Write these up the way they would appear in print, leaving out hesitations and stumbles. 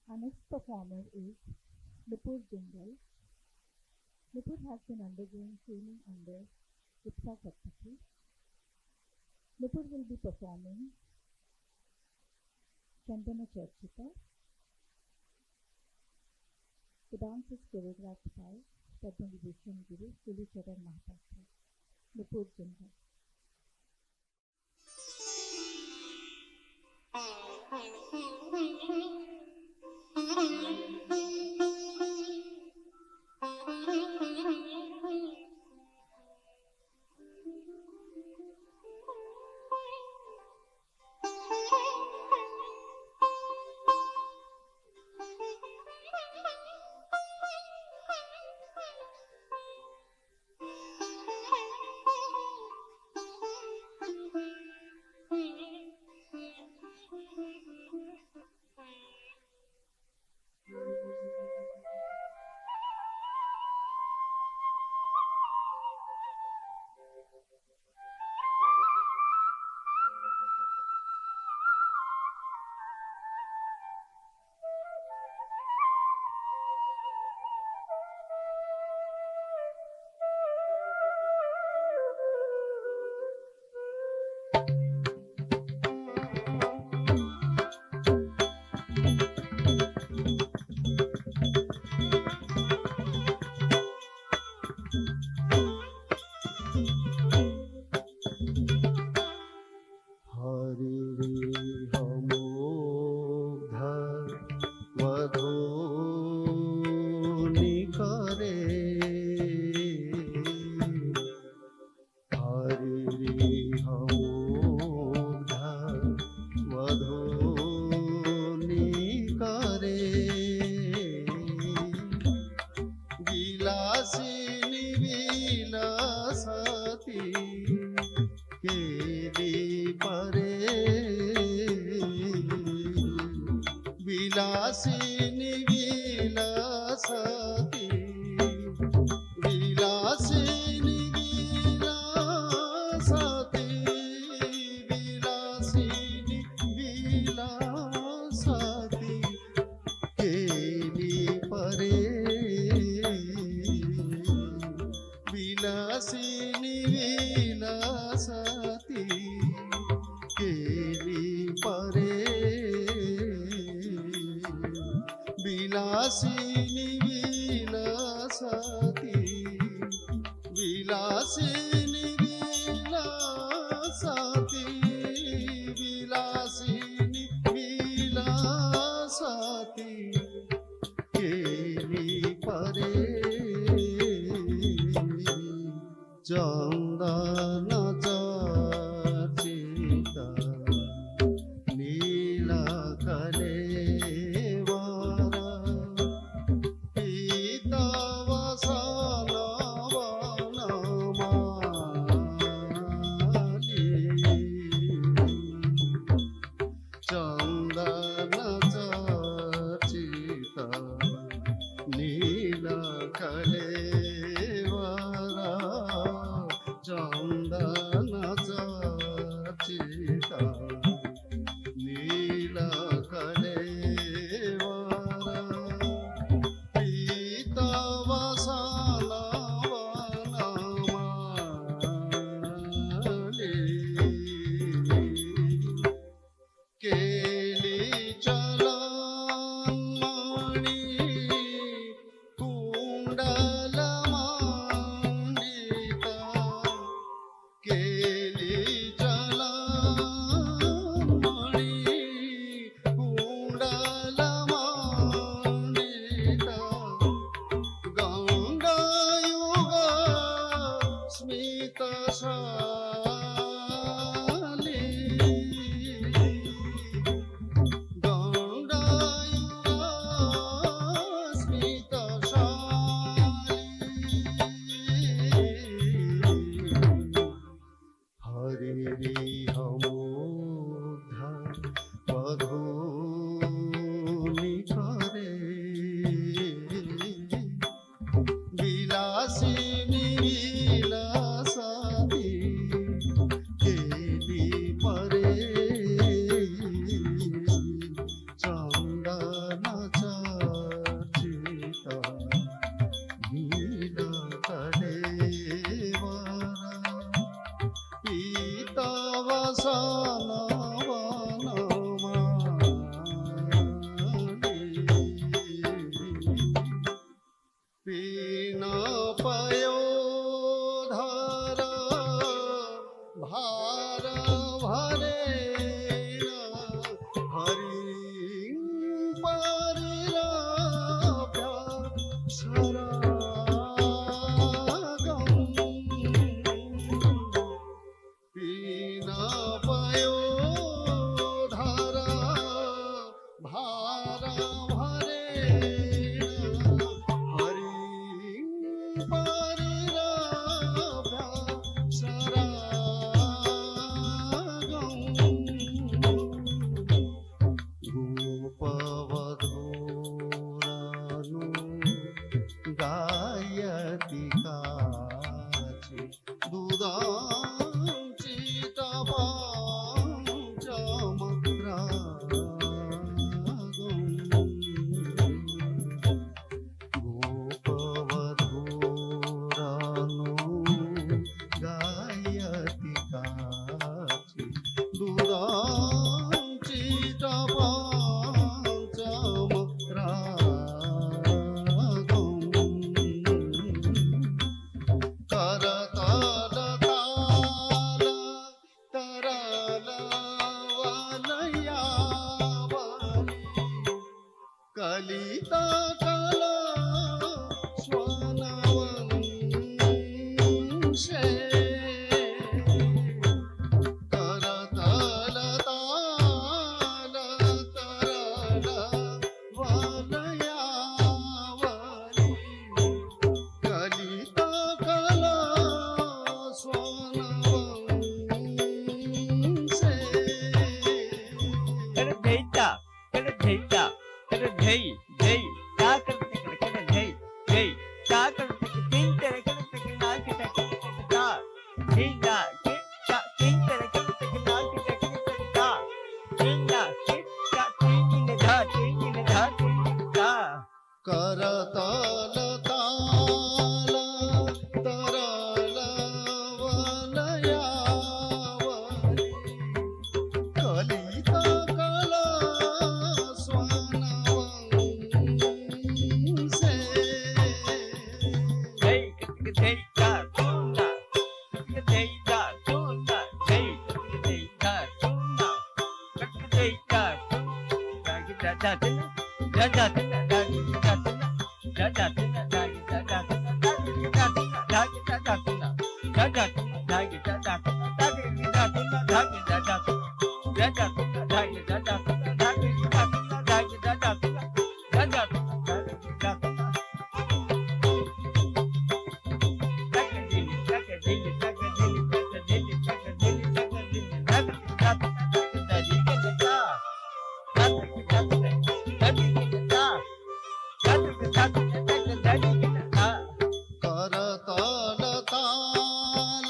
Our next performer is Nupur Jindal. Nupur has been undergoing training under Ipsa Kathaki. Nupur will be performing Chandana Charchita. The dance is choreographed by Padma Vibhushan Guru Suli Charan Mahapatra. Nupur Jindal. Vilasini विलासती केली परे विलासिनी विलासती विलासिनी विलासती विलासिनी विलासती केली परे विलासिनी विलासती केली परे विलासिनी विलासती विलासिनी विलासती विलासिनी विलासती केली परे चंदनाचा चिता नीला कलेवारा पिता वसना वनमाली चंदनाचा चिता नीला कलेवारा चंदनाचा चिता नीला कले पीना पयोधार भार भरेण हरि परिराभ्य पीना पयोधार भार भरेण हरि परिराभ्य गोपवधूरानु गायति काची दुदांची गोपवधूरानु गायति काची दुदांची कलिता कला स्वनवंशे करतल ताल तरल वलयावली कलिता कला स्वनवंशे करतल ताल तरल वलयावली कलिता कला स्वनवंशे करतल ताल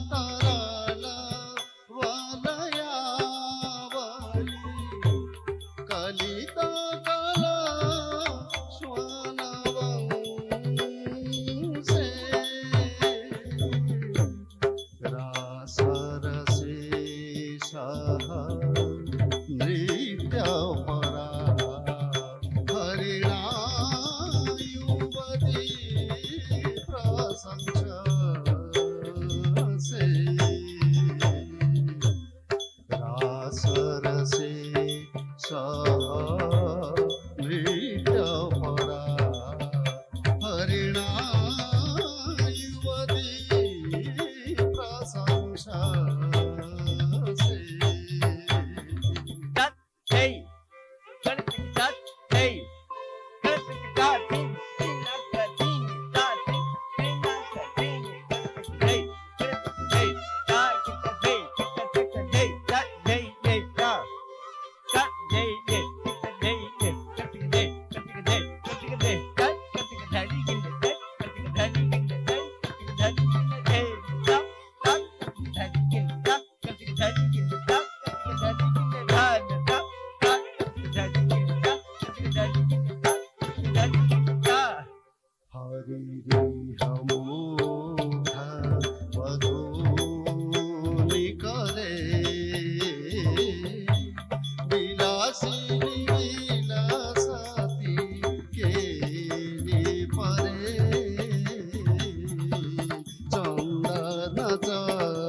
तरल वलयावली कलिता कला स्वनवंशे रासरसेशः नृत्यपरा हरिणा युवती प्रशंससे रासरसे सह नृत्यपरा हरिणा युवती प्रशंससे हरिणा